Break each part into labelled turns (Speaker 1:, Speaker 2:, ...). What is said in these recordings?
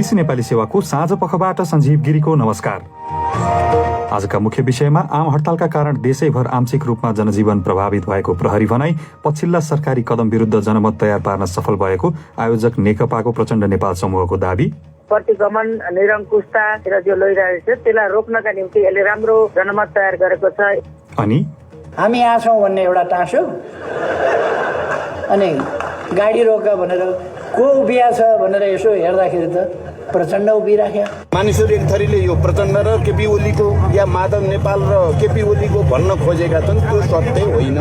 Speaker 1: BBC Nepali सेवाको साँझ पखबाट सञ्जीव गिरीको नमस्कार। आजका मुख्य विषयमा आम हडतालका कारण देशैभर आंशिक रूपमा जनजीवन प्रभावित भएको प्रहरी भनाई, पछिल्ला सरकारी कदम विरुद्ध जनमत तयार पार्न सफल भएको आयोजक नेकपाको प्रचण्ड नेपाल समूहको दाबी,
Speaker 2: प्रतिगमन निरङ्कुशतातिर जो लैरहेको छ त्यसलाई रोक्नका निम्ति यसले राम्रो जनमत तयार गरेको छ।
Speaker 1: अनि
Speaker 3: हामी यहाँ छौँ भन्ने एउटा टाँसो, अनि गाडी रोक भनेर को उभिया छ भनेर यसो हेर्दाखेरि त प्रचण्ड उभिराख्या।
Speaker 4: मानिसहरू एक थरीले यो प्रचण्ड र केपी ओलीको या माधव नेपाल र केपी ओलीको भन्न खोजेका छन्, त्यो सत्य होइन।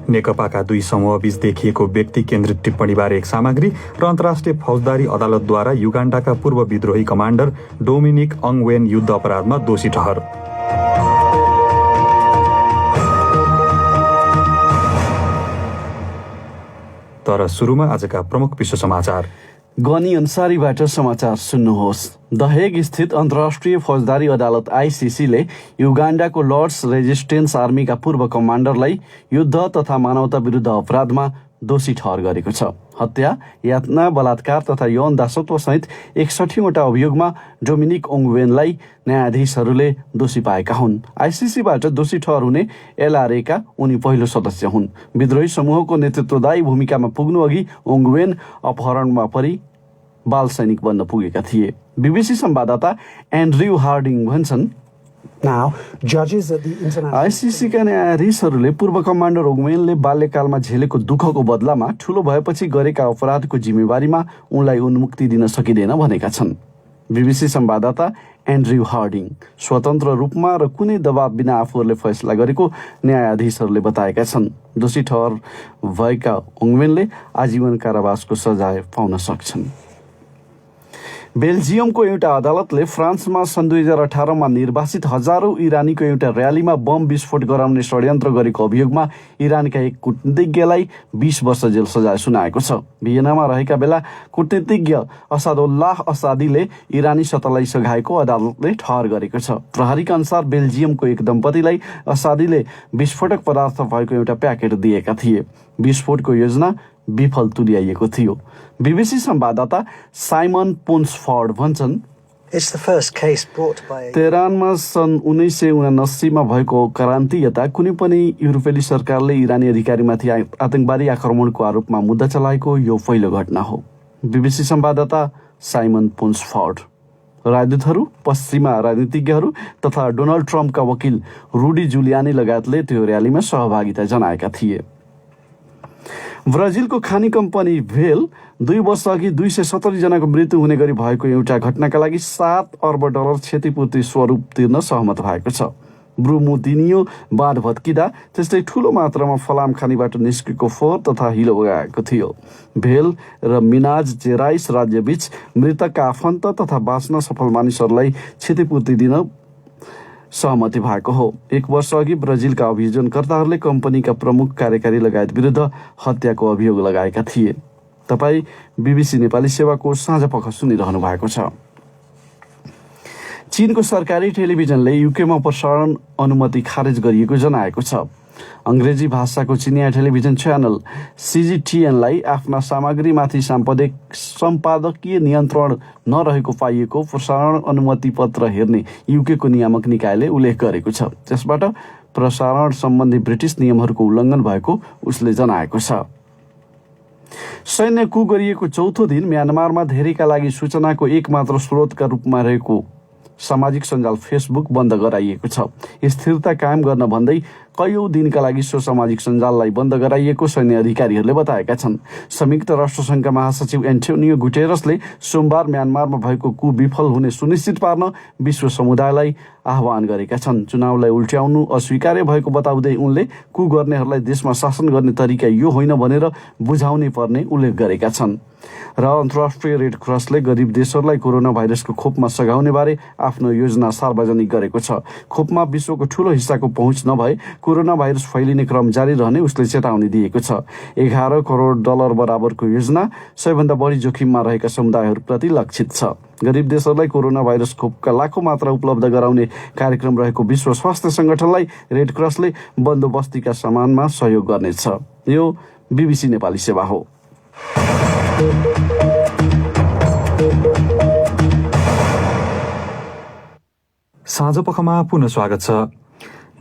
Speaker 1: नेकपाका दुई समूह बीच देखिएको व्यक्ति केन्द्रित टिप्पणीबारे एक सामग्री र अन्तर्राष्ट्रिय फौजदारी अदालतद्वारा युगाण्डाका पूर्व विद्रोही कमान्डर डोमिनिक अङ्गवेन युद्ध अपराधमा दोषी ठहर। तर सुरुमा आजका प्रमुख विश्व समाचार।
Speaker 5: गनी अन्सारीबाट समाचार सुन्नुहोस्। द हेग स्थित अन्तर्राष्ट्रिय फौजदारी अदालत आइसिसीले युगाण्डाको लर्ड्स रेजिस्टेन्स आर्मीका पूर्व कमान्डरलाई युद्ध तथा मानवता विरुद्ध अपराधमा दोषी ठहर गरेको छ। हत्या, यातना, बलात्कार तथा यौन दासत्व सहित 61वटा अभियोगमा डोमिनिक ओङ्गवेनलाई न्यायाधीशहरूले दोषी पाएका हुन्। आइसिसीबाट दोषी ठहर हुने एलआरएका उनी पहिलो सदस्य हुन्। विद्रोही समूहको नेतृत्वदायी भूमिकामा पुग्नु अघि ओङ्गवेन अपहरणमा परि बाल सैनिक बन्न पुगेका थिए। बीबीसी संवाददाता एन्ड्रयू हार्डिङ भन्छन्, आइसिसीका न्यायाधीशहरूले पूर्व कमान्डर ओङ्गवेनले बाल्यकालमा झेलेको दुःखको बदलामा ठूलो भएपछि गरेका अपराधको जिम्मेवारीमा उनलाई उन्मुक्ति दिन सकिँदैन भनेका छन्। बीबीसी संवाददाता एन्ड्रयू हार्डिङ स्वतन्त्र रूपमा र कुनै दबाव बिना आफूहरूले फैसला गरेको न्यायाधीशहरूले बताएका छन्। दोषी ठहर भएका ओङ्गवेनले आजीवन कारावासको सजाय पाउन सक्छन्। बेल्जियमको एउटा अदालतले फ्रान्समा सन् 2018मा निर्वासित हजारौं इरानीको एउटा र्यालीमा बम विस्फोट गराउने षड्यन्त्र गरेको अभियोगमा इरानका एक कूटनीतिज्ञलाई 20 वर्ष जेल सजाय सुनाएको छ। भियनामा रहेका बेला कूटनीतिज्ञ असादुल्लाह असादीले इरानी सतलाई सघाएको अदालतले ठहर गरेको छ। प्रहरीका अनुसार बेल्जियमको एक दम्पतिलाई असादीले विस्फोटक पदार्थ भएको एउटा प्याकेट दिएका थिए। विस्फोटको योजना विफल तुल्याइएको थियो। बीबीसी संवाददाता साइमन पोन्सफोर्ड भन्छन्, तेहरानमा सन् 1979मा भएको क्रान्तियता कुनै पनि युरोपेली सरकारले इरानी अधिकारीमाथि आतंकवादी आक्रमणको आरोपमा मुद्दा चलाएको यो पहिलो घटना हो। बीबीसी संवाददाता साइमन पोन्सफोर्ड। राजदूतहरू, पश्चिमा राजनीतिज्ञहरू तथा डोनाल्ड ट्रम्पका वकिल रुडी जुलियानी लगायतले त्यो र्यालीमा सहभागिता जनाएका थिए। ब्राजिलको खानी कम्पनी भेल 2 वर्ष अघि 270 जनाको मृत्यु हुने गरी भएको एउटा घटनाका लागि $7 अर्ब क्षतिपूर्ति स्वरूप तिर्न सहमत भएको छ। ब्रुमुदिनियो बाँध भत्किँदा त्यस्तै ठूलो मात्रामा फलाम खानीबाट निस्केको फोहोर तथा हिलो बगाएको थियो। भेल र मिनाज जेराइस राज्यबीच मृतकका आफन्त तथा बाँच्न सफल मानिसहरूलाई क्षतिपूर्ति दिन सहमति भएको हो। 1 वर्ष अघि ब्राजिलका अभियोजनकर्ताहरूले कम्पनीका प्रमुख कार्यकारी लगायत विरुद्ध हत्याको अभियोग लगाएका थिए। तपाईँ बीबीसी नेपाली सेवाको साँझ पख सुनिरहनु भएको छ। चीनको सरकारी टेलिभिजनले युकेमा प्रसारण अनुमति खारेज गरिएको जनाएको छ। अंग्रेजी भाषाको चिनिया टेलिभिजन च्यानल CGTN-लाई आफ्ना सामग्रीमाथि सम्पादकीय नियन्त्रण नरहेको पाइएको प्रसारण अनुमति पत्र हेर्ने युकेको नियामक निकायले उल्लेख गरेको छ। त्यसबाट प्रसारण सम्बन्धी ब्रिटिस नियमहरूको उल्लङ्घन भएको उसले जनाएको छ। सैन्य कू गरिएको चौथो दिन म्यानमारमा धेरैका लागि सूचनाको एकमात्र स्रोतका रूपमा रहेको सामाजिक सञ्जाल फेसबुक बन्द गराइएको छ। स्थिरता कायम गर्न भन्दै कैयौं दिनका लागि सो सामाजिक सञ्जाललाई बन्द गराइएको सैन्य अधिकारीहरूले बताएका छन्। संयुक्त राष्ट्रसङ्घका महासचिव एन्टोनियो गुटेरसले सोमबार म्यानमारमा भएको कू विफल हुने सुनिश्चित पार्न विश्व समुदायलाई आह्वान गरेका छन्। चुनावलाई उल्ट्याउनु अस्वीकार्य भएको बताउँदै उनले कू गर्नेहरूलाई देशमा शासन गर्ने तरिका यो होइन भनेर बुझाउनै पर्ने उल्लेख गरेका छन्। र अन्तर्राष्ट्रिय रेड क्रसले गरिब देशहरूलाई कोरोना भाइरसको खोपमा सघाउने बारे आफ्नो योजना सार्वजनिक गरेको छ। खोपमा विश्वको ठूलो हिस्साको पहुँच नभए कोरोना भाइरस फैलिने क्रम जारी रहने उसले चेतावनी दिएको छ। $11 करोड बराबरको योजना सबैभन्दा बढी जोखिममा रहेका समुदायहरूप्रति लक्षित छ। गरिब देशहरूलाई कोरोना भाइरस खोपका लाखौं मात्रा उपलब्ध गराउने कार्यक्रम रहेको विश्व स्वास्थ्य संगठनलाई रेड क्रसले बन्दोबस्तीका सामानमा सहयोग गर्नेछ। यो बीबीसी नेपाली सेवा हो।
Speaker 1: साँझपखमा पुनः स्वागत छ।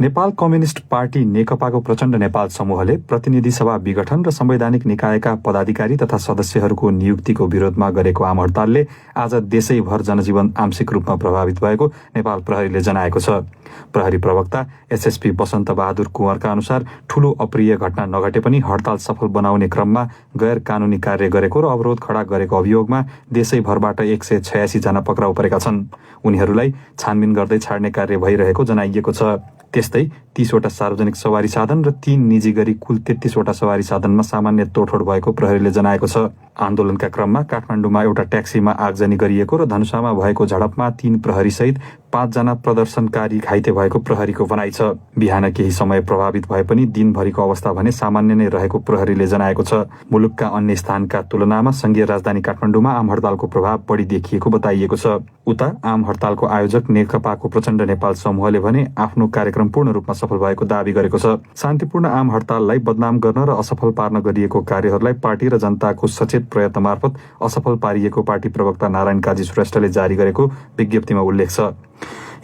Speaker 1: नेपाल कम्युनिस्ट पार्टी नेकपाको प्रचण्ड नेपाल समूहले प्रतिनिधि सभा विघटन र संवैधानिक निकायका पदाधिकारी तथा सदस्यहरूको नियुक्तिको विरोधमा गरेको आम हडतालले आज देशैभर जनजीवन आंशिक रूपमा प्रभावित भएको नेपाल प्रहरीले जनाएको छ। प्रहरी प्रवक्ता एसएसपी वसन्त बहादुर कुँवरका अनुसार ठूलो अप्रिय घटना नघटे पनि हडताल सफल बनाउने क्रममा गैर कानूनी कार्य गरेको र अवरोध खडा गरेको अभियोगमा देशैभरबाट 186 जना पक्राउ परेका छन्। उनीहरूलाई छानबिन गर्दै छाड्ने कार्य भइरहेको जनाइएको छ। त्यस्तै 30 वटा सार्वजनिक सवारी साधन र 3 निजी गरी कुल 33 वटा सवारी साधनमा सामान्य तोडफोड भएको प्रहरीले जनाएको छ। आन्दोलनका क्रममा काठमाडौँमा एउटा ट्याक्सीमा आगजनी गरिएको र धनुषामा भएको झडपमा 3 प्रहरी सहित 5 जना प्रदर्शनकारी घाइते भएको प्रहरीको भनाइ छ। बिहान केही समय प्रभावित भए पनि दिनभरिको अवस्था भने सामान्य नै रहेको प्रहरीले जनाएको छ। मुलुकका अन्य स्थानका तुलनामा संघीय राजधानी काठमाडौँमा आम हडतालको प्रभाव बढी देखिएको बताइएको छ। उता आम हडतालको आयोजक नेकपाको प्रचण्ड नेपाल समूहले भने आफ्नो कार्यक्रम पूर्ण रूपमा सफल भएको दावी गरेको छ। शान्तिपूर्ण आम हडताललाई बदनाम गर्न र असफल पार्न गरिएको कार्यहरूलाई पार्टी र जनताको सचेत प्रयत्न मार्फत असफल पारिएको पार्टी प्रवक्ता नारायण काजी श्रेष्ठले जारी गरेको विज्ञप्तिमा उल्लेख छ।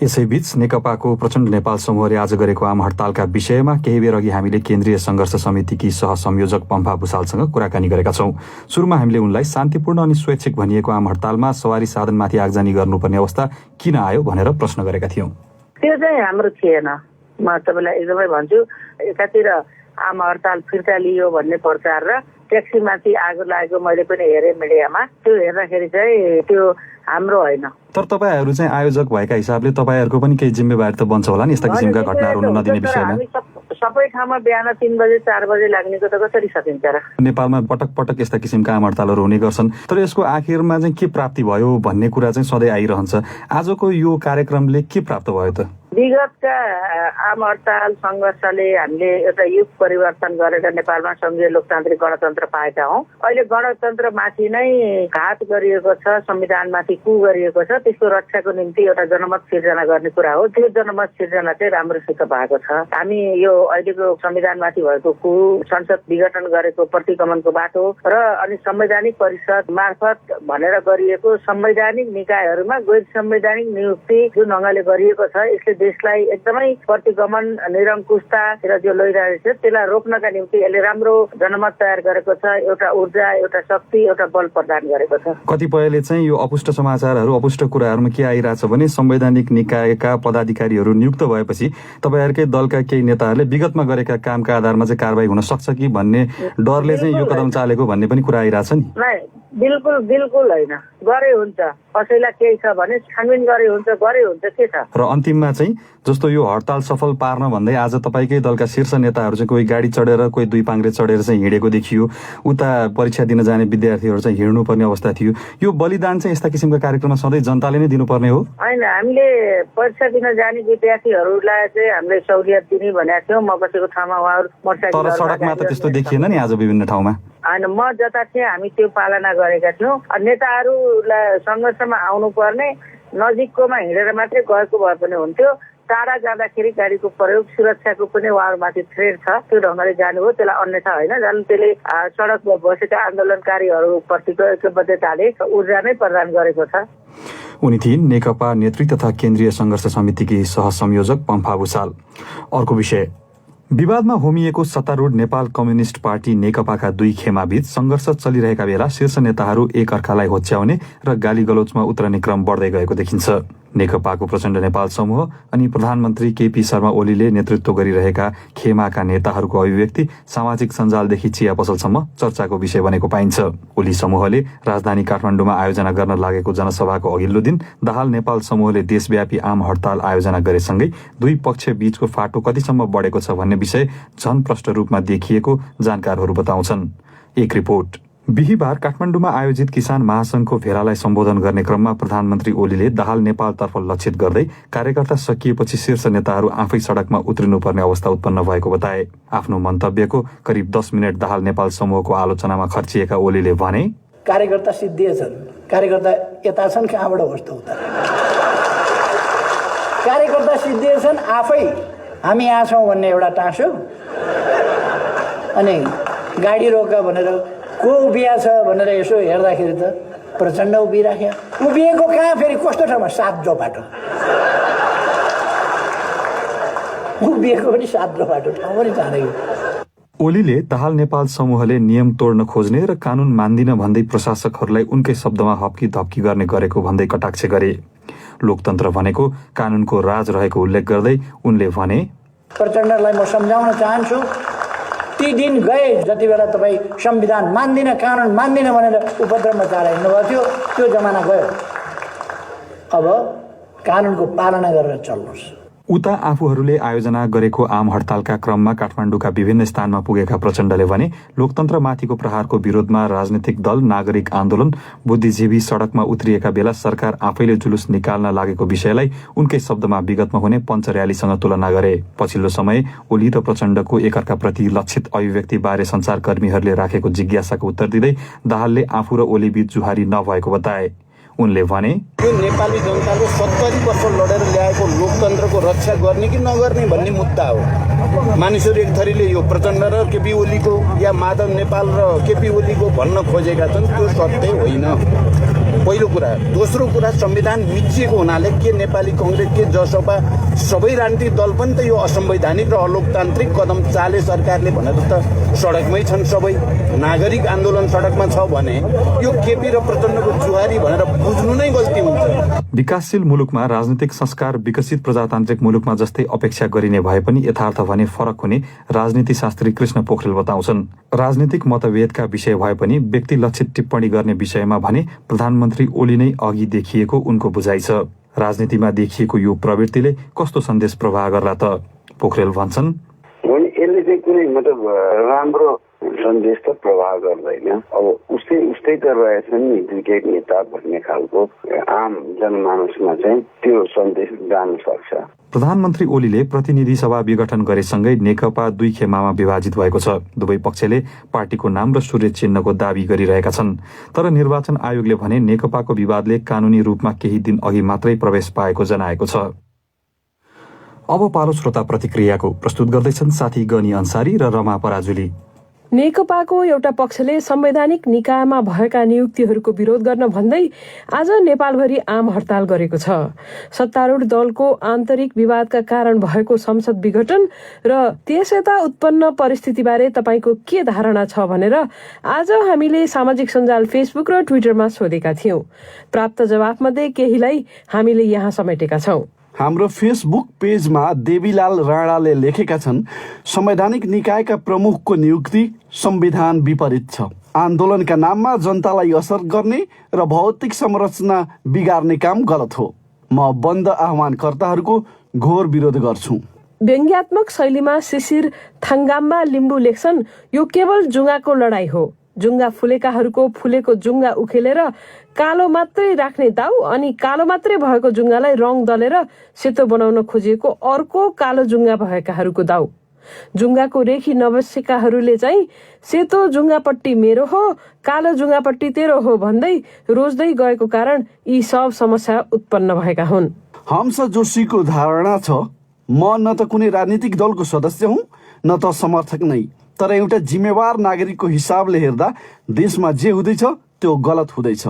Speaker 1: यसैबीच नेकपाको प्रचण्ड नेपाल समूहले आज गरेको आम हडतालका विषयमा केही बेर अघि हामीले केन्द्रीय संघर्ष समितिकी सहसंयोजक पम्फा भुसालसँग कुराकानी गरेका छौं। सुरुमा हामीले उनलाई शान्तिपूर्ण अनि स्वैच्छिक भनिएको आम हडतालमा सवारी साधनमाथि आगजनी गर्नुपर्ने अवस्था किन आयो भनेर प्रश्न गरेका थियौं।
Speaker 2: त्यो चाहिँ हाम्रो थिएन। म तपाईँलाई एकदमै भन्छु, एकातिर आम हडताल फिर्ता लियो भन्ने प्रचार र ट्याक्सीमाथि आगो लागेको मैले पनि हेरेँ मिडियामा। त्यो हेर्दाखेरि चाहिँ त्यो हाम्रो होइन।
Speaker 1: तर तपाईहरु चाहिँ आयोजक भएका हिसाबले तपाईहरुको पनि केही जिम्मेवारी त बन्छ होला नि यस्ता किसिमका घटनाहरू हुन नदिने विषयमा।
Speaker 2: सबै ठाउँमा बिहान 3 बजे 4 बजे लाग्नेको त कसरी सकिन्छ र?
Speaker 1: नेपालमा पटक पटक यस्ता किसिमका आम हडतालहरू हुने गर्छन्, तर यसको आखिरमा चाहिँ के प्राप्ति भयो भन्ने कुरा चाहिँ सधैँ आइरहन्छ। आजको यो कार्यक्रमले के प्राप्त भयो त?
Speaker 2: विगतका आम हडताल संघर्षले हामीले एउटा युग परिवर्तन गरेर नेपालमा संघीय लोकतान्त्रिक गणतन्त्र पाएका हौं। अहिले गणतन्त्रमाथि नै घात गरिएको छ, संविधानमाथि कु गरिएको छ। त्यसको रक्षाको निम्ति एउटा जनमत सिर्जना गर्ने कुरा हो। त्यो जनमत सिर्जना चाहिँ राम्रोसित भएको छ। हामी यो अहिलेको संविधानमाथि भएको कु, संसद विघटन गरेको प्रतिगमनको बाटो र अनि संवैधानिक परिषद मार्फत भनेर गरिएको संवैधानिक निकायहरूमा गैर संवैधानिक नियुक्ति जुन ढङ्गले गरिएको छ, यसले देशलाई एकदमै प्रतिगमन निरङ्कुशतातिर जो लैरहेको छ त्यसलाई रोक्नका निम्ति यसले राम्रो जनमत तयार गरेको छ। एउटा ऊर्जा, एउटा शक्ति, एउटा बल प्रदान गरेको छ।
Speaker 1: कतिपयले चाहिँ यो अपुष्ट समाचारहरू, अपुष्ट कुराहरूमा के आइरहेछ भने संवैधानिक निकायका पदाधिकारीहरू नियुक्त भएपछि तपाईहरुकै दलका केही नेताहरूले विगतमा गरेका कामका आधारमा चाहिँ कारबाही हुन सक्छ कि भन्ने डरले चाहिँ यो कदम चालेको भन्ने पनि कुरा आइरहेछ नि।
Speaker 2: बिल्कुल बिल्कुल होइन। गरे हुन्छ, कसैलाई केही छ भने छानबिन गरे हुन्छ, गरे हुन्छ, के छ। र
Speaker 1: अन्तिममा चाहिँ जस्तो यो हडताल सफल पार्न भन्दै आज तपाईकै दलका शीर्ष नेताहरू चाहिँ कोही गाडी चढेर, कोही 2 पाङ्ग्रे चढेर चाहिँ हिँडेको देखियो। उता परीक्षा दिन जाने विद्यार्थीहरू चाहिँ हिँड्नुपर्ने अवस्था थियो। यो बलिदान चाहिँ यस्ता किसिमका कार्यक्रममा सधैँ जनताले नै दिनुपर्ने हो?
Speaker 2: होइन, हामीले परीक्षा दिन जाने विद्यार्थीहरूलाई चाहिँ हामीले सहुलियत दिने भनेका थियौँ। म बसेको ठाउँमा उहाँहरू मोटरसाइकल,
Speaker 1: तर सडकमा त त्यस्तो देखिएन नि आज विभिन्न ठाउँमा।
Speaker 2: होइन, म जता थिएँ हामी त्यो पालना गरेका थियौँ। नेताहरूलाई सङ्घर्षमा आउनु पर्ने नजिककोमा हिँडेर मात्रै गएको भए पनि हुन्थ्यो। टाढा जाँदाखेरि गाडीको प्रयोग, सुरक्षाको पनि उहाँहरूमाथि थ्रेड छ, त्यो ढङ्गले जानु हो। त्यसलाई अन्यथा होइन जानु। त्यसले सडकमा बसेका आन्दोलनकारीहरूप्रतिको एकबद्धताले ऊर्जा नै प्रदान गरेको छ।
Speaker 1: उनी थिइन् नेकपा नेत्री तथा केन्द्रीय संघर्ष समितिकी सहसंयोजक पम्फा भुसाल। अर्को विषय, विवादमा होमिएको सत्तारूढ नेपाल कम्युनिस्ट पार्टी नेकपाका 2 खेमाबीच संघर्ष चलिरहेका बेला शीर्ष नेताहरू एक अर्कालाई होच्याउने र गाली गलौचमा उत्रने क्रम बढ्दै गएको देखिन्छ। नेकपाको प्रचण्ड नेपाल समूह अनि प्रधानमन्त्री केपी शर्मा ओलीले नेतृत्व गरिरहेका खेमाका नेताहरूको अभिव्यक्ति सामाजिक सञ्जालदेखि चिया पसलसम्म चर्चाको विषय बनेको पाइन्छ। ओली समूहले राजधानी काठमाडौँमा आयोजना गर्न लागेको जनसभाको अघिल्लो दिन दाहाल नेपाल समूहले देशव्यापी आम हडताल आयोजना गरेसँगै 2 पक्ष बीचको फाटो कतिसम्म बढेको छ भन्ने विषय झन प्रष्ट रूपमा देखिएको जानकारहरू बताउँछन्। एक रिपोर्ट। बिहीबार काठमाडौँमा आयोजित किसान महासंघको भेलालाई सम्बोधन गर्ने क्रममा प्रधानमन्त्री ओलीले दाहाल नेपालतर्फ लक्षित गर्दै कार्यकर्ता सकिएपछि शीर्ष नेताहरू आफै सडकमा उत्रिनुपर्ने अवस्था उत्पन्न भएको बताए। आफ्नो मन्तव्यको करिब 10 मिनट दाहाल नेपाल समूहको आलोचनामा खर्चिएका ओलीले भने,
Speaker 3: कार्यकर्ता सिद्धिएछन्, कार्यकर्ता यता छन्, कहाँबाट होस् त उता। कार्यकर्ता सिद्धिएछन्, आफै हामी यहाँ छौँ भन्ने एउटा टाँसो, अनि गाडी रोका भनेर को उभिया छ भनेर यसो हेर्दाखेरि त प्रचण्ड उभिराख्या। उभिएको कहाँ, फेरि कस्तो ठाउँमा? 7 जो बाटो। उभिएको पनि साद्लो बाटो ठाउँ पनि जाँदैन।
Speaker 1: ओलीले दाहाल नेपाल समूहले नियम तोड्न खोज्ने र कानून मान्दिन भन्दै प्रशासकहरूलाई उनकै शब्दमा हप्की धप्की गर्ने गरेको भन्दै कटाक्ष गरे। लोकतन्त्र भनेको कानूनको राज रहेको उल्लेख गर्दै उनले भने,
Speaker 3: प्रचण्डलाई म सम्झाउन चाहन्छु, ती दिन गए जति बेला तपाईँ संविधान मान्दिन, कानुन मान्दिन भनेर उपद्रवमा चारा हिँड्नुभएको थियो, त्यो जमाना गयो। अब कानुनको पालना गरेर चल्नुहोस्।
Speaker 1: उता आफूहरूले आयोजना गरेको आम हडतालका क्रममा काठमाडौँका विभिन्न स्थानमा पुगेका प्रचण्डले भने, लोकतन्त्रमाथिको प्रहारको विरोधमा राजनीतिक दल, नागरिक आन्दोलन, बुद्धिजीवी सडकमा उत्रिएका बेला सरकार आफैले जुलुस निकाल्न लागेको विषयलाई उनकै शब्दमा विगतमा हुने पञ्च र्यालीसँग तुलना गरे। पछिल्लो समय ओली र प्रचण्डको एकअर्काप्रति लक्षित अभिव्यक्तिबारे सञ्चारकर्मीहरूले राखेको जिज्ञासाको उत्तर दिँदै दाहालले आफू र ओली बीच जुहारी नभएको बताए। उनले भने,
Speaker 4: यो नेपाली जनताले 70 वर्ष लडेर ल्याएको लोकतन्त्रको रक्षा गर्ने कि नगर्ने भन्ने मुद्दा हो। मानिसहरू एक थरीले यो प्रचण्ड र केपी ओलीको या माधव नेपाल र केपी ओलीको भन्न खोजेका छन्, त्यो सत्य होइन। पहिलो कुरा। दोस्रो कुरा, संविधान मिचिएको हुनाले के नेपाली कांग्रेस, के जसपा, सबै राजनीतिक दल पनि त यो असंवैधानिक र अलोकतान्त्रिक कदम चाले सरकारले भनेर त सडकमै छन्। सबै नागरिक आन्दोलन सडकमा छ भने यो केपी र प्रचण्डको जुहारी भनेर बुझ्नु नै गल्ती हुन्छ।
Speaker 1: विकासशील मुलुकमा राजनीतिक संस्कार विकसित प्रजातान्त्रिक मुलुकमा जस्तै अपेक्षा गरिने भए पनि यथार्थ भने फरक हुने राजनीति शास्त्री कृष्ण पोखरेल बताउँछन्। राजनीतिक मतभेदका विषय भए पनि व्यक्ति लक्षित टिप्पणी गर्ने विषयमा भने प्रधानमन्त्री ओली नै अघि देखिएको उनको बुझाइ छ। राजनीतिमा देखिएको यो प्रवृत्तिले कस्तो सन्देश प्रवाह गर्ला त? पोखरेल भन्छन्,
Speaker 6: यसले चाहिँ कुनै मतलब राम्रो सन्देश त प्रवाह गर्दैन। अब उस्तै त रहेछन् नि दुईटै नेता भन्ने खालको आम जनमानसमा चाहिँ त्यो सन्देश जान सक्छ।
Speaker 1: प्रधानमन्त्री ओलीले प्रतिनिधि सभा विघटन गरेसँगै नेकपा दुई खेमामा विभाजित भएको छ। दुवै पक्षले पार्टीको नाम र सूर्य चिन्हको दावी गरिरहेका छन्। तर निर्वाचन आयोगले भने नेकपाको विवादले कानूनी रूपमा केही दिन अघि मात्रै प्रवेश पाएको जनाएको छ। अब पालो श्रोता प्रतिक्रियाको। प्रस्तुत गर्दैछन् साथी गनी अन्सारी र रमा पराजुली।
Speaker 7: नेकपाको एउटा पक्षले संवैधानिक निकायमा भएका नियुक्तिहरूको विरोध गर्न भन्दै आज नेपालभरि आम हडताल गरेको छ। सत्तारूढ दलको आन्तरिक विवादका कारण भएको संसद विघटन र त्यसयता उत्पन्न परिस्थितिबारे तपाईँको के धारणा छ भनेर आज हामीले सामाजिक सञ्जाल फेसबुक र ट्विटरमा सोधेका थियौं। प्राप्त जवाफमध्ये केहीलाई हामीले यहाँ समेटेका छौं।
Speaker 5: हाम्रो फेसबुक पेजमा देवीलाल राणाले लेखेका छन्, संवैधानिक निकायका प्रमुखको नियुक्ति संविधान विपरीत छ। आन्दोलनका नाममा जनतालाई असर गर्ने र भौतिक संरचना बिगार्ने काम गलत हो। म बन्द आह्वानकर्ताहरूको घोर विरोध गर्छु।
Speaker 7: व्यङ्ग्यात्मक शैलीमा शिशिर थाङ्गाम्बा लिम्बू लेख्छन्, यो केवल जुङ्गाको लडाई हो। जुङ्गा फुलेकाहरूको फुलेको जुङ्गा उखेलेर कालो मात्रै राख्ने दाउ अनि कालो मात्रै भएको जुङ्गालाई रङ दलेर सेतो बनाउन खोजिएको अर्को कालो जुङ्गा भएकाहरूको दाउ। जुङ्गाको रेखी नबसेकाहरूले चाहिँ सेतो जुङ्गापट्टि मेरो हो, कालो जुङ्गापट्टि तेरो हो भन्दै रोज्दै गएको कारण यी सब समस्या उत्पन्न भएका हुन्।
Speaker 5: हंस जोशीको धारणा छ, म न त कुनै राजनीतिक दलको सदस्य हुँ न त समर्थक नै, तर एउटा जिम्मेवार नागरिकको हिसाबले हेर्दा देशमा जे हुँदैछ त्यो गलत हुँदैछ।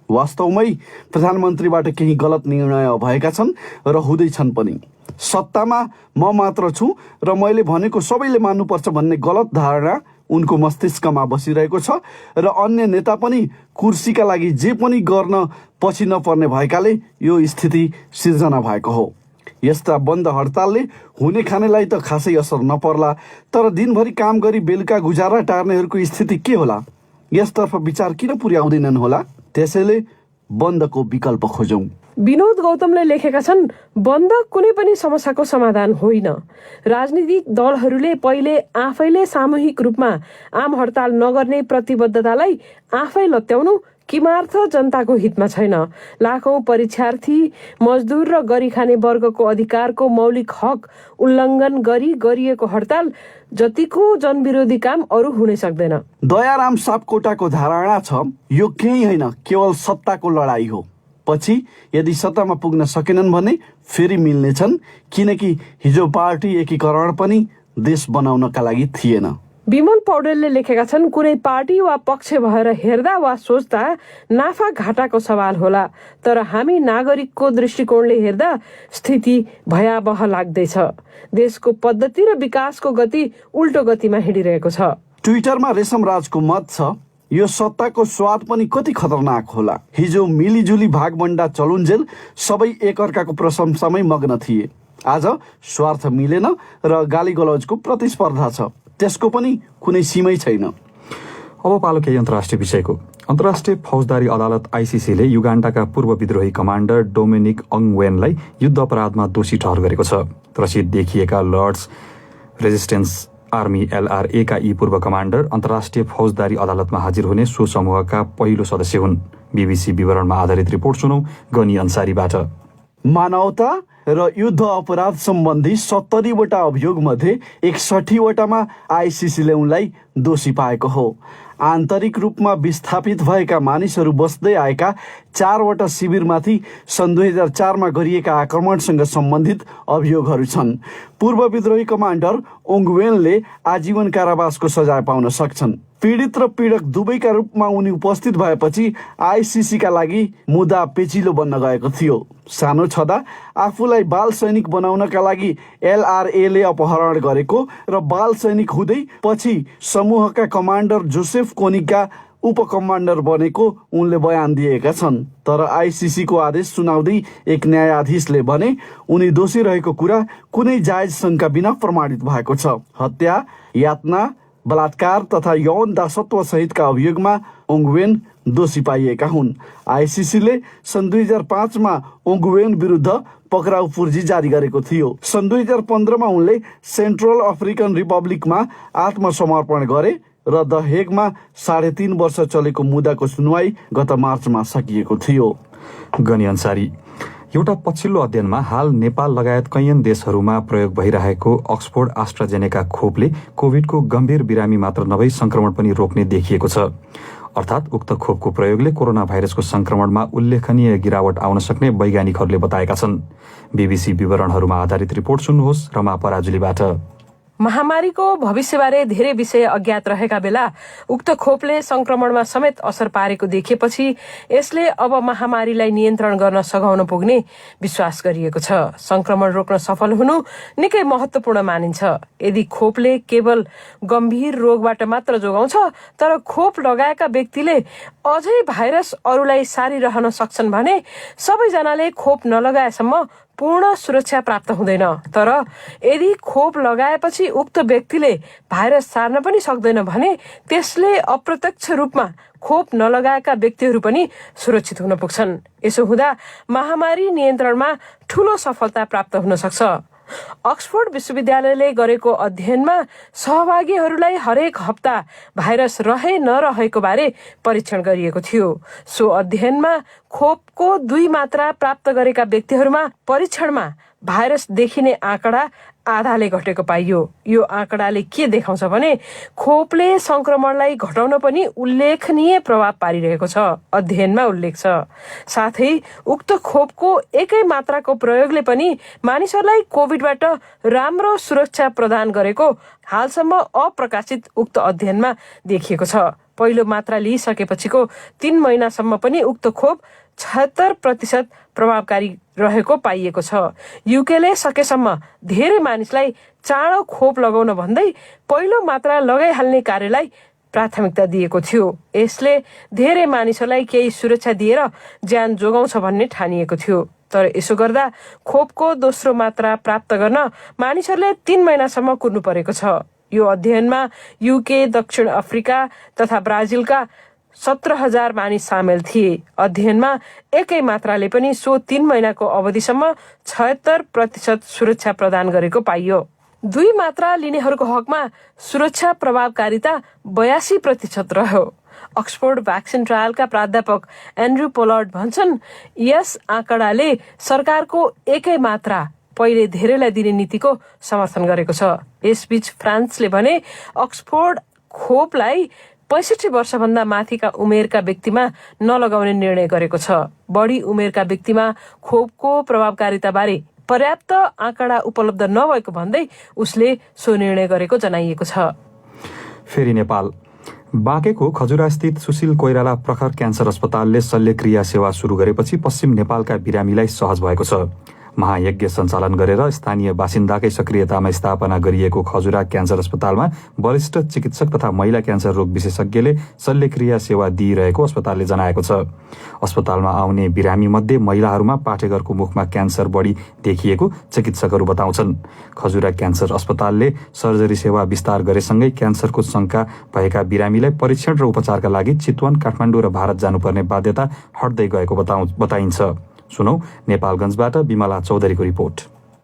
Speaker 5: वास्तवमै प्रधानमन्त्रीबाट केही गलत निर्णय भएका छन् र हुँदैछन् पनि। सत्तामा म मात्र छु र मैले भनेको सबैले मान्नुपर्छ भन्ने गलत धारणा उनको मस्तिष्कमा बसिरहेको छ र अन्य नेता पनि कुर्सीका लागि जे पनि गर्न पछि नपर्ने भएकाले यो स्थिति सिर्जना भएको हो। यस्ता बन्द हडतालले हुने खानेलाई त खासै असर नपर्ला, तर दिनभरि काम गरी बेलुका गुजारा टार्नेहरूको स्थिति के होला? यसतर्फ विचार किन पुर्याउँदैनन् होला? त्यसैले बन्दको विकल्प खोजौं।
Speaker 7: विनोद गौतमले लेखेका छन्, बन्द कुनै पनि समस्याको समाधान होइन। राजनीतिक दलहरूले पहिले आफैले सामूहिक रूपमा आम हडताल नगर्ने प्रतिबद्धतालाई आफै लत्याउनु किमार्थ जनताको हितमा छैन। लाखौं परीक्षार्थी, मजदुर र गरी खाने वर्गको अधिकारको मौलिक हक उल्लङ्घन गरिएको हडताल जतिको जनविरोधी काम अरू हुनै सक्दैन।
Speaker 5: दयाराम सापकोटाको धारणा छ, यो केही होइन, केवल सत्ताको लडाई हो। पछि यदि सत्तामा पुग्न सकेनन् भने फेरि मिल्नेछन्, किनकि हिजो पार्टी एकीकरण पनि देश बनाउनका लागि थिएन।
Speaker 7: विमल पौडेलले लेखेका छन्, कुनै पार्टी वा पक्ष भएर हेर्दा वा सोच्दा नाफा घाटाको सवाल होला, तर हामी नागरिकको दृष्टिकोणले हेर्दा स्थिति भयावह लाग्दैछ। देशको पद्धति र विकासको गति उल्टो गतिमा हिँडिरहेको छ।
Speaker 5: ट्विटरमा रेशम राजको मत छ, यो सत्ताको स्वाद पनि कति खतरनाक होला। हिजो मिलिजुली भागभण्डा चलुन्जेल सबै एकअर्काको प्रशंसामै मग्न थिए। आज स्वार्थ मिलेन र गाली गलौजको प्रतिस्पर्धा छ, त्यसको पनि कुनै सीमै छैन।
Speaker 1: अब पालो केही अन्तर्राष्ट्रिय विषयको। अन्तर्राष्ट्रिय फौजदारी अदालत आइसिसीले युगाण्डाका पूर्व विद्रोही कमान्डर डोमिनिक अङ्गवेनलाई युद्ध अपराधमा दोषी ठहर गरेको छ। त्रसित देखिएका लर्ड्स रेजिस्टेन्स आर्मी LRA का यी पूर्व कमान्डर अन्तर्राष्ट्रिय फौजदारी अदालतमा हाजिर हुने सो समूहका पहिलो सदस्य हुन्। BBC विवरणमा आधारित रिपोर्ट सुनौ गनी अन्सारीबाट।
Speaker 5: मानवता र युद्ध अपराध सम्बन्धी 70 वटा अभियोगमध्ये 61 वटामा आइसिसीले उनलाई दोषी पाएको हो। आन्तरिक रूपमा विस्थापित भएका मानिसहरू बस्दै आएका 4 वटा शिविरमाथि सन् 2004 मा गरिएका आक्रमणसँग सम्बन्धित अभियोगहरू छन्। पूर्व विद्रोही कमान्डर ओङ्गवेनले आजीवन कारावासको सजाय पाउन सक्छन्। पीडित र पीडक दुवैका रूपमा उनी उपस्थित भएपछि आइसिसीका लागि मुद्दा पेचिलो बन्न गएको थियो। सानो छँदा आफूलाई बाल सैनिक बनाउनका लागि LRAले अपहरण गरेको र बाल सैनिक हुँदै पछि समूहका कमान्डर जोसेफ कोनिका उपकमान्डर बनेको उनले बयान दिएका छन्। तर आइसिसीको आदेश सुनाउँदै एक न्यायाधीशले भने उनी दोषी रहेको कुरा कुनै जायज शंका बिना प्रमाणित भएको छ। हत्या, यातना, बलात्कार तथा यौन दासत्व सहितका अभियोगमा ओङ्गवेन दोषी पाइएका हुन्। आइसिसीले सन् 2005 मा ओङ्गवेन विरुद्ध पक्राउ पूर्जी जारी गरेको थियो। सन् 2015 मा उनले सेन्ट्रल अफ्रिकन रिपब्लिकमा आत्मसमर्पण गरे र द हेगमा 3.5 वर्ष चलेको मुद्दाको सुनवाई गत मार्चमा सकिएको थियो।
Speaker 1: गनी अन्सारी। एउटा पछिल्लो अध्ययनमा हाल नेपाल लगायत कैयन देशहरूमा प्रयोग भइरहेको अक्सफोर्ड आस्ट्राजेनेका खोपले कोभिडको गम्भीर बिरामी मात्र नभई संक्रमण पनि रोक्ने देखिएको छ। अर्थात् उक्त खोपको प्रयोगले कोरोना भाइरसको संक्रमणमा उल्लेखनीय गिरावट आउन सक्ने वैज्ञानिकहरूले बताएका छन्। BBC विवरणहरूमा आधारित रिपोर्ट सुन्नुहोस् रमा पराजुलीबाट।
Speaker 7: महामारीको भविष्यबारे धेरै विषय अज्ञात रहेका बेला उक्त खोपले संक्रमणमा समेत असर पारेको देखिएपछि यसले अब महामारीलाई नियन्त्रण गर्न सघाउन पुग्ने विश्वास गरिएको छ। संक्रमण रोक्न सफल हुनु निकै महत्वपूर्ण मानिन्छ। यदि खोपले केवल गम्भीर रोगबाट मात्र जोगाउँछ तर खोप लगाएका व्यक्तिले अझै भाइरस अरूलाई सारिरहन सक्छन् भने सबैजनाले खोप नलगाएसम्म पूर्ण सुरक्षा प्राप्त हुँदैन। तर यदि खोप लगाएपछि उक्त व्यक्तिले भाइरस सार्न पनि सक्दैन भने त्यसले अप्रत्यक्ष रूपमा खोप नलगाएका व्यक्तिहरू पनि सुरक्षित हुन पुग्छन्। यसो हुँदा महामारी नियन्त्रणमा ठूलो सफलता प्राप्त हुन सक्छ। अक्सफोर्ड विश्वविद्यालयले गरेको अध्ययनमा सहभागीहरूलाई हरेक हप्ता भाइरस रहे नरहेको बारे परीक्षण गरिएको थियो। सो अध्ययनमा खोपको 2 मात्रा प्राप्त गरेका व्यक्तिहरूमा परीक्षणमा भाइरस देखिने आँकडा आधाले घटेको पाइयो। यो आँकडाले के देखाउँछ भने खोपले संक्रमणलाई घटाउन पनि उल्लेखनीय प्रभाव पारिरहेको छ, अध्ययनमा उल्लेख छ। साथै उक्त खोपको एकै मात्राको प्रयोगले पनि मानिसहरूलाई कोभिडबाट राम्रो सुरक्षा प्रदान गरेको हालसम्म अप्रकाशित उक्त अध्ययनमा देखिएको छ। पहिलो मात्रा लिइसकेपछिको 3 महिनासम्म पनि उक्त खोप 76% प्रभावकारी रहेको पाइएको छ। युकेले सकेसम्म धेरै मानिसलाई चाँडो खोप लगाउन भन्दै पहिलो मात्रा लगाइहाल्ने कार्यलाई प्राथमिकता दिएको थियो। यसले धेरै मानिसहरूलाई केही सुरक्षा दिएर ज्यान जोगाउँछ भन्ने ठानिएको थियो। तर यसो गर्दा खोपको दोस्रो मात्रा प्राप्त गर्न मानिसहरूले 3 महिनासम्म कुर्नु परेको छ। यो अध्ययनमा युके, दक्षिण अफ्रिका तथा ब्राजिलका 17,000 मानिस सामेल थिए। अध्ययनमा एकै मात्राले पनि सो 3 महिनाको अवधिसम्म 76% सुरक्षा प्रदान गरेको पाइयो। 2 मात्रा लिनेहरूको हकमा सुरक्षा प्रभावकारिता 82% रह्यो। अक्सफोर्ड भ्याक्सिन ट्रायलका प्राध्यापक एन्ड्रु पोलार्ड भन्छन्, यस आँकडाले सरकारको एकै मात्रा पहिले धेरैलाई दिने नीतिको समर्थन गरेको छ। यसबीच फ्रान्सले भने अक्सफोर्ड खोपलाई 65 वर्षभन्दा माथिका उमेरका व्यक्तिमा नलगाउने निर्णय गरेको छ। बढी उमेरका व्यक्तिमा खोपको प्रभावकारिता बारे पर्याप्त आँकडा उपलब्ध नभएको भन्दै उसले सो निर्णय गरेको जनाइएको छ।
Speaker 1: फेरि नेपाल। बाँकेको खजुरास्थित सुशील कोइराला प्रखर क्यान्सर अस्पतालले शल्यक्रिया सेवा सुरु गरेपछि पश्चिम नेपालका बिरामीलाई सहज भएको छ। महायज्ञ सञ्चालन गरेर स्थानीय बासिन्दाकै सक्रियतामा स्थापना गरिएको खजुरा क्यान्सर अस्पतालमा वरिष्ठ चिकित्सक तथा महिला क्यान्सर रोग विशेषज्ञले शल्यक्रिया सेवा दिइरहेको अस्पतालले जनाएको छ। अस्पतालमा आउने बिरामी मध्ये महिलाहरूमा पाठेघरको मुखमा क्यान्सर बढी देखिएको चिकित्सकहरू बताउँछन्। खजुरा क्यान्सर अस्पतालले सर्जरी सेवा विस्तार गरेसँगै क्यान्सरको शंका भएका बिरामीलाई परीक्षण र उपचारका लागि चितवन, काठमाडौँ र भारत जानुपर्ने बाध्यता हट्दै गएको बताइन्छ। सुनौ नेपालगञ्जबाट बिमला चौधरीको रिपोर्ट।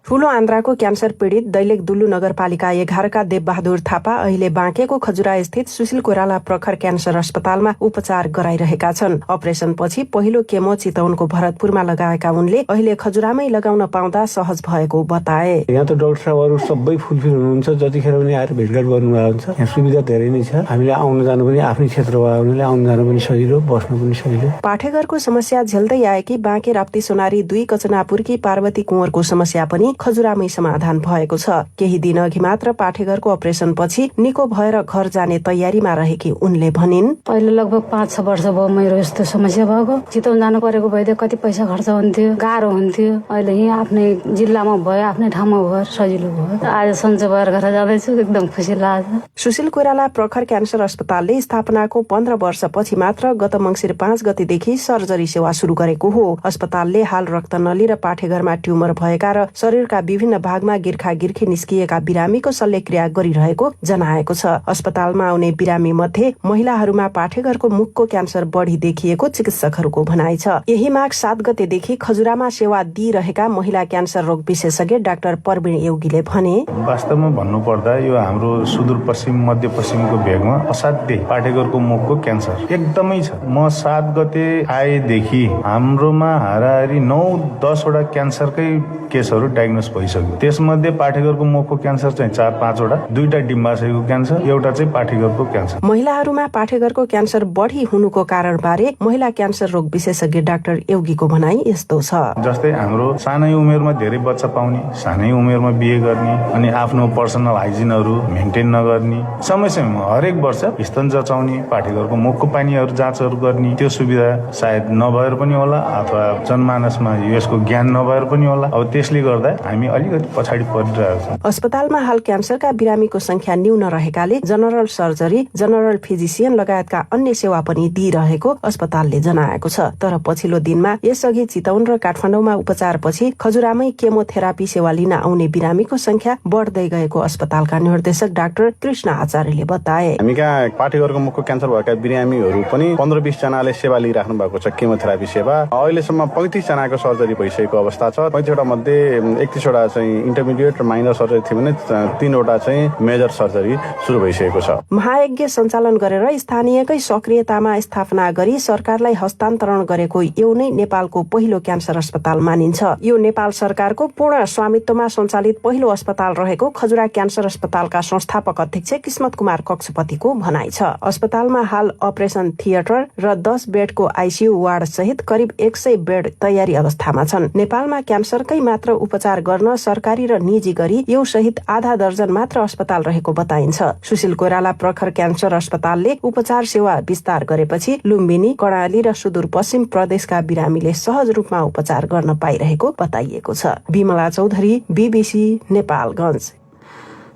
Speaker 8: ठूलो आन्द्राको क्यान्सर पीडित दैलेख दुल्लु नगरपालिका 11 का देवबहादुर थापा अहिले बाँकेको खजुरा स्थित सुशील कोइराला प्रखर क्यान्सर अस्पतालमा उपचार गराइरहेका छन्। अपरेसनपछि पहिलो केमो चितवनको भरतपुरमा लगाएका उनले अहिले खजुरामै लगाउन पाउँदा सहज भएको बताए।
Speaker 9: यहाँ त डाक्टर साहबहरू सबै फुलफिल हुनुहुन्छ, जतिखेर पनि आएर भेटघाट गर्नुभएको हुन्छ। यहाँ सुविधा धेरै नै छ। हामीले आउन जानु पनि आफ्नै क्षेत्र भयो हुनाले आउन जानु पनि सजिलो, बस्न पनि सजिलो।
Speaker 8: पाठेघरको समस्या झेल्दै आएकी बाँके राप्ती सोनारी 2 कचनापुरकी पार्वती कुँवरको समस्या पनि खजुरामै समाधान भएको छ। केही दिन अघि मात्र पाठेघरको अपरेसन पछि निको भएर घर जाने तयारीमा रहेकी उनले भनिन्।
Speaker 10: पहिले लगभग 5-6 वर्ष भयो मेरो यस्तो समस्या भएको। चितवन जानु परेको भए कति पैसा खर्च हुन्थ्यो, गाह्रो हुन्थ्यो। अहिले यहाँ आफ्नै जिल्लामा भयो, आफ्नै ठाउँमा भयो, सजिलो भयो। आज सन्चो भएर घर जाँदैछु, एकदम खुसी लाग्छ।
Speaker 8: सुशील कोइराला प्रखर क्यान्सर अस्पतालले स्थापनाको 15 वर्षपछि मात्र गत मङ्सिर 5 गतेदेखि सर्जरी सेवा सुरु गरेको हो। अस्पतालले हाल रक्तनली र पाठेघरमा ट्युमर भएका र शरीरका विभिन्न भागमा गिर्खा गिर्खी निस्किएका बिरामीको शल्यक्रिया गरिरहेको जनाएको छ। अस्पतालमा आउने बिरामी मध्ये महिलाहरूमा पाठेघरको मुखको क्यान्सर बढी देखिएको चिकित्सकहरूको भनाइ छ। यही माघ 7 गतेदेखि खजुरामा सेवा दिइरहेका महिला क्यान्सर रोग विशेषज्ञ डाक्टर परवीण योगीले भने,
Speaker 11: वास्तवमा भन्नुपर्दा यो हाम्रो सुदूरपश्चिम मध्यपश्चिमको भेगमा असाध्यै पाठेघरको मुखको क्यान्सर एकदमै छ। म 7 गते आएदेखि हाम्रोमा हाराहारी 9-10 वटा क्यान्सरकै केसहरू डायग्नोस भइसक्यो। त्यसमध्ये पाठेघरको मुखको क्यान्सर चाहिँ 4-5 वटा, 2टा डिम्बाशयको क्यान्सर, एउटा चाहिँ पाठेघरको क्यान्सर।
Speaker 8: महिलाहरूमा पाठेघरको क्यान्सर बढी हुनुको कारण बारे महिला क्यान्सर रोग विशेषज्ञ डाक्टर योगीको भनाइ यस्तो छ।
Speaker 11: जस्तै हाम्रो सानै उमेरमा धेरै बच्चा पाउने, सानै उमेरमा बिहे गर्ने, अनि आफ्नो पर्सनल हाइजिनहरू मेन्टेन नगर्ने, समय समयमा हरेक वर्ष स्तन जचाउने, पाठेघरको मुखको पानीहरू जाँचहरू गर्ने, त्यो सुविधा सायद नभएर पनि होला अथवा जनमानसमा यसको ज्ञान नभएर पनि होला। अब त्यसले गर्दा हामी अलिकति पछाडि परिरहेको छ।
Speaker 8: अस्पतालमा हाल क्यान्सरका बिरामीको संख्या न्यून रहेकाले जनरल सर्जरी, जनरल फिजिसियन लगायतका अन्य सेवा पनि दिइरहेको अस्पतालले जनाएको छ। तर पछिल्लो दिनमा यसअघि चितवन र काठमाडौँमा उपचारपछि खजुरामै केमोथेरापी सेवा लिन आउने बिरामीको संख्या बढ्दै गएको अस्पतालका निर्देशक डाक्टर कृष्ण आचार्यले बताए।
Speaker 12: हामी कहाँ पाठेघरको मुखको क्यान्सर भएका बिरामीहरू पनि 15-20 जनाले सेवा लिइराख्नु भएको छ केमोथेरापी सेवा। अहिलेसम्म 35 जनाको सर्जरी भइसकेको अवस्था छ। 35 वटा मध्ये 31 वटा चाहिँ इन्टरमिडिएट र माइनर सर्जरी थियो भने 3 वटा चाहिँ मेजर सर्जरी सुरु भइसकेको छ।
Speaker 8: महायज्ञ सञ्चालन गरेर स्थानीयकै सक्रियतामा स्थापना गरी सरकारलाई हस्तान्तरण गरेको यो नै नेपालको पहिलो क्यान्सर अस्पताल मानिन्छ। यो नेपाल सरकारको पूर्ण स्वामित्वमा सञ्चालित पहिलो अस्पताल रहेको खजुरा क्यान्सर अस्पतालका संस्थापक अध्यक्ष किस्मत कुमार कक्षपतिको भनाइ छ। अस्पतालमा हाल अपरेसन थिएटर र 10 बेडको आइसियू वार्ड सहित करिब 100 बेड तयारी अवस्थामा छन्। नेपालमा क्यान्सरकै मात्र उपचार गर्न सरकारी र निजी गरी यो सहित आधा दर्जन मात्र अस्पताल रहेको बताइन्छ। सुशील कोइराला प्रखर क्यान्सर अस्पतालले उपचार सेवा विस्तार गरेपछि लुम्बिनी, कर्णाली र सुदूरपश्चिम प्रदेशका बिरामीले सहज रूपमा उपचार गर्न पाइरहेको बताइएको छ। बिमला चौधरी, बीबीसी नेपालगञ्ज।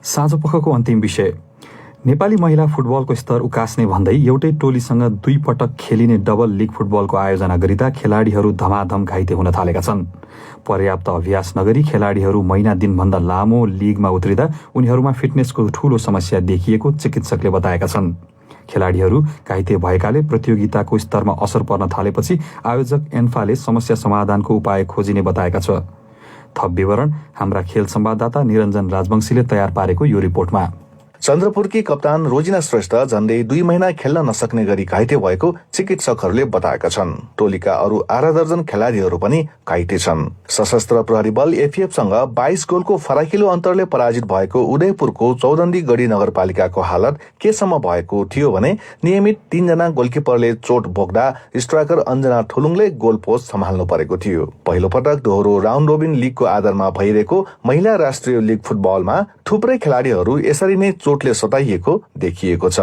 Speaker 1: साँझपखको अन्तिम विषय। नेपाली महिला फुटबलको स्तर उकास्ने भन्दै एउटै टोलीसँग 2 पटक खेलिने डबल लिग फुटबलको आयोजना गरिँदा खेलाडीहरू धमाधम घाइते हुन थालेका छन्। पर्याप्त अभ्यास नगरी खेलाडीहरू महिना दिनभन्दा लामो लिगमा उत्रिँदा उनीहरूमा फिटनेसको ठूलो समस्या देखिएको चिकित्सकले बताएका छन्। खेलाडीहरू घाइते भएकाले प्रतियोगिताको स्तरमा असर पर्न थालेपछि आयोजक एन्फाले समस्या समाधानको उपाय खोजिने बताएका छ। थप विवरण हाम्रा खेल संवाददाता निरञ्जन राजवंशीले तयार पारेको यो रिपोर्टमा।
Speaker 13: चन्द्रपुरकी कप्तान रोजिना श्रेष्ठ झण्डै 2 महिना खेल्न नसक्ने गरी घाइते भएको चिकित्सकहरूले बताएका छन्। टोलीका अरू 8 दर्जन खेलाडीहरू पनि घाइते छन्। सशस्त्र प्रहरी बल एफएफसँग 22 गोलको फराकिलो अन्तरले पराजित भएको उदयपुरको चौदण्डी गढी नगरपालिकाको हालत केसम्म भएको थियो भने नियमित 3 जना गोलकिपरले चोट भोग्दा स्ट्राइकर अञ्जना ठुलुङले गोल पोस्ट सम्हाल्नु परेको थियो। पहिलो पटक दोहोरो राउन्ड रोबिन लिगको आधारमा भइरहेको महिला राष्ट्रिय लिग फुटबलमा थुप्रै खेलाडीहरू यसरी नै चोटले सताइएको देखिएको छ।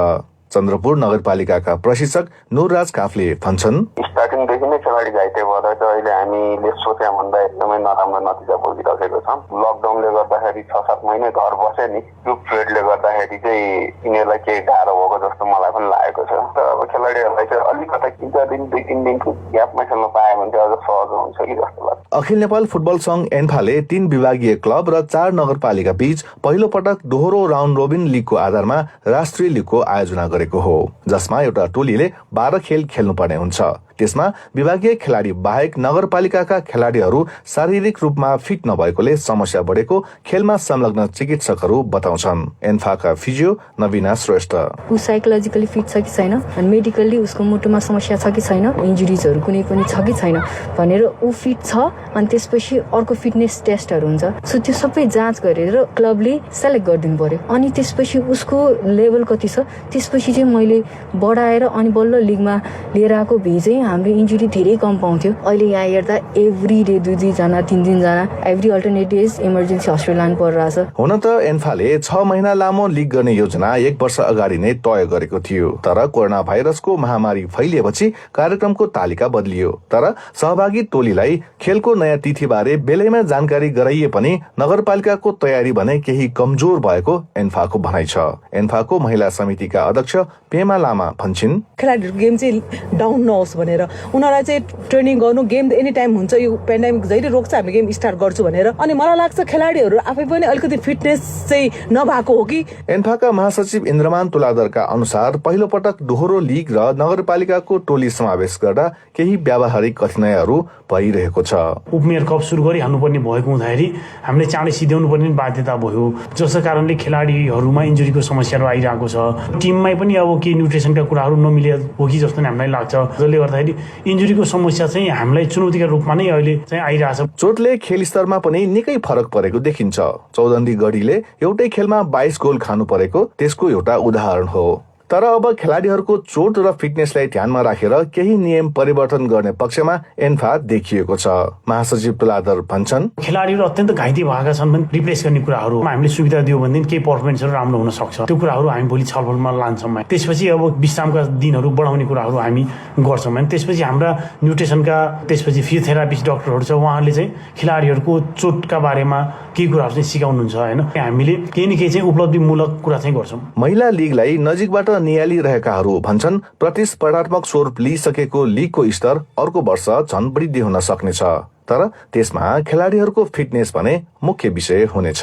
Speaker 13: चन्द्रपुर नगरपालिकाका प्रशिक्षक नुरराज काफले भन्छन्,
Speaker 6: स्टार्टिङदेखि नै खेलाडी घाइते भएर चाहिँ अहिले हामीले सोचे भन्दा एकदमै नराम्रो नतिजा भोगिरहेको छौँ। लकडाउनले गर्दाखेरि 6-7 महिना घर बसे नि, त्यो ट्रेडले गर्दाखेरि चाहिँ यिनीहरूलाई केही गाह्रो भएको जस्तो मलाई पनि लागेको छ। र अब खेलाडीहरूलाई चाहिँ अलिकता 2-3 दिनको ग्यापमा खेल्न पायो भने चाहिँ अझ सहज हुन्छ कि जस्तो लाग्छ।
Speaker 13: अखिल नेपाल फुटबल संघ एन्फाले 3 विभागीय क्लब र 4 नगरपालिका बीच पहिलो पटक दोहोरो राउन्ड रोबिन लिगको आधारमा राष्ट्रिय लिगको आयोजना गरेको हो, जसमा एउटा टोलीले 12 खेल खेल्नुपर्ने हुन्छ। त्यसमा विभागीय खेलाडी बाहेक नगरपालिकाका खेलाडीहरू शारीरिक रूपमा फिट नभएकोले समस्या बढेको खेलमा संलग्न चिकित्सकहरू बताउँछन्। एन्फाका फिजियो नवीना श्रेष्ठ,
Speaker 14: ऊ साइकोलोजिकली फिट छ कि छैन, अनि मेडिकल्ली उसको मुटुमा समस्या छ कि छैन, इन्जुरिजहरू कुनै पनि छ कि छैन भनेर ऊ फिट छ, अनि त्यसपछि अर्को फिटनेस टेस्टहरू हुन्छ। सो त्यो सबै जाँच गरेर क्लबले सेलेक्ट गरिदिनु पर्यो, अनि त्यसपछि उसको लेभल कति छ त्यसपछि चाहिँ मैले बढाएर अनि बल्ल लिगमा लिएर आएको भए चाहिँ हाम्रो इन्जुरी धेरै कम पाउँथ्यो। अहिले यहाँ हेर्दा एभ्री डे 2-2 जना 3-3 जना every alternate days emergency hospital लानु परिरहेछ।
Speaker 13: हुन त एन्फाले 6 महिना लामो लिग गर्ने योजना 1 वर्ष अगाडि नै तय गरेको थियो, तर कोरोना भाइरसको महामारी फैलिएपछि कार्यक्रमको तालिका बदलियो। तर सहभागी टोलीलाई खेलको नयाँ तिथिबारे बेलैमा जानकारी गराइए पनि नगरपालिकाको तयारी भने केही कमजोर भएको एन्फाको भनाइ छ। एन्फाको महिला समितिका अध्यक्ष पेमा लामा भन्छिन्,
Speaker 15: खेलाडीहरूको गेम चाहिँ डाउन नहोस् भनेर उनीहरूलाई चाहिँ ट्रेनिङ गर्नु, गेम एनी टाइम हुन्छ, यो पेन्डेमिक जहिले रोक्छ हामी गेम स्टार्ट गर्छु भनेर। अनि मलाई लाग्छ खेलाडीहरू आफै पनि अलिकति फिटनेस चाहिँ नभएको हो कि।
Speaker 13: एन्फाका महासचिव इन्द्रमान तुलाधरका अनुसार पहिलो पटक दोहोरो लिग र नगरपालिकाको टोली समावेश गर्दा केही व्यावहारिक कठिनाइहरू भइरहेको छ।
Speaker 16: उपमेयर कप सुरु गरिहाल्नुपर्ने भएको हुँदाखेरि हामीले चाँडै सिध्याउनु पर्ने बाध्यता भयो, जसको कारणले खेलाडीहरूमा इन्जुरीको समस्याहरू आइरहेको छ। टिममै पनि अब के न्युट्रिसनका कुराहरू नमिले हो कि जस्तो नै हामीलाई लाग्छ, जसले गर्दाखेरि इन्जुरीको समस्या चाहिँ हामीलाई चुनौतीका रूपमा नै अहिले चाहिँ आइरहेछ।
Speaker 13: चोटले खेल स्तरमा पनि निकै फरक परेको देखिन्छ। चौधन्दी गढीले एउटै खेलमा 22 गोल खानु परेको त्यसको एउटा उदाहरण हो। तर अब खेलाडीहरूको चोट र फिटनेसलाई ध्यानमा राखेर केही नियम परिवर्तन गर्ने पक्षमा एन्फा देखिएको छ। महासचिव तुलाधर भन्छन्,
Speaker 16: खेलाडीहरू अत्यन्त घाइते भएका छन् भने रिप्लेस गर्ने कुराहरू हामीले सुविधा दियो भनेदेखि केही पर्फर्मेन्सहरू राम्रो हुन सक्छ। त्यो कुराहरू हामी भोलि छलफलमा लान्छौँ। त्यसपछि अब विश्रामका दिनहरू बढाउने कुराहरू हामी गर्छौँ भने त्यसपछि हाम्रा न्युट्रिसनका त्यसपछि फिजियोथेरापिस्ट डक्टरहरू छ, उहाँहरूले चाहिँ खेलाडीहरूको चोटका बारेमा केही कुराहरू चाहिँ सिकाउनुहुन्छ होइन। हामीले केही न केही चाहिँ उपलब्धिमूलक कुरा चाहिँ गर्छौँ।
Speaker 13: महिला लिगलाई नजिकबाट नियालिरहेकाहरू भन्छन्, प्रतिस्पर्धात्मक स्वरूप लिइसकेको लिगको स्तर अर्को वर्ष झन वृद्धि हुन सक्नेछ, तर त्यसमा खेलाडीहरूको फिटनेस भने मुख्य विषय हुनेछ।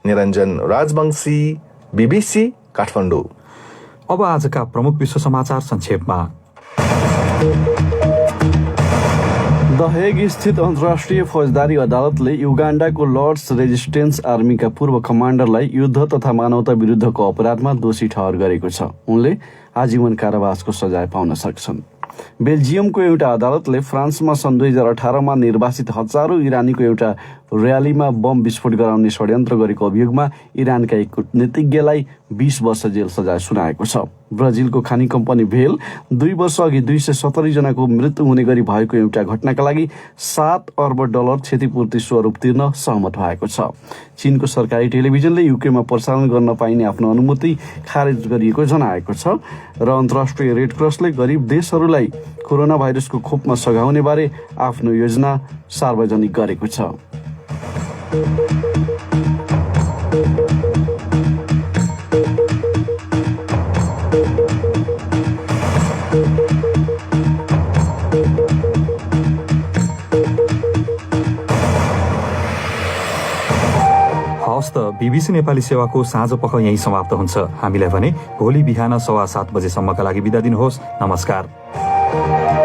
Speaker 13: निरञ्जन राजवंशी, BBC काठमाडौँ।
Speaker 1: अब आजका प्रमुख विश्व समाचार संक्षेपमा।
Speaker 5: द हेग स्थित अन्तर्राष्ट्रिय फौजदारी अदालतले युगाण्डाको लर्ड्स रेजिस्टेन्स आर्मीका पूर्व कमान्डरलाई युद्ध तथा मानवता विरुद्धको अपराधमा दोषी ठहर गरेको छ। उनले आजीवन कारावासको सजाय पाउन सक्छन्। बेल्जियमको एउटा अदालतले फ्रान्समा सन् 2018मा निर्वासित हजारौं इरानीको एउटा र्यालीमा बम विस्फोट गराउने षड्यन्त्र गरेको अभियोगमा इरानका एक कूटनीतिज्ञलाई 20 वर्ष जेल सजाय सुनाएको छ। ब्राजिलको खानी कम्पनी भेल 2 वर्ष अघि 270 जनाको मृत्यु हुने गरी भएको एउटा घटनाका लागि $7 अर्ब क्षतिपूर्ति स्वरूप तिर्न सहमत भएको छ। चीनको सरकारी टेलिभिजनले युकेमा प्रसारण गर्न पाइने आफ्नो अनुमति खारेज गरिएको जनाएको छ र अन्तर्राष्ट्रिय रेड क्रसले गरिब देशहरूलाई कोरोना भाइरसको खोपमा सघाउने बारे आफ्नो योजना सार्वजनिक गरेको छ।
Speaker 1: हवस् त, BBC नेपाली सेवाको साँझ पख यही समाप्त हुन्छ। हामीलाई भने भोलि बिहान 7:15 बजेसम्मका लागि बिदा दिनुहोस्। नमस्कार।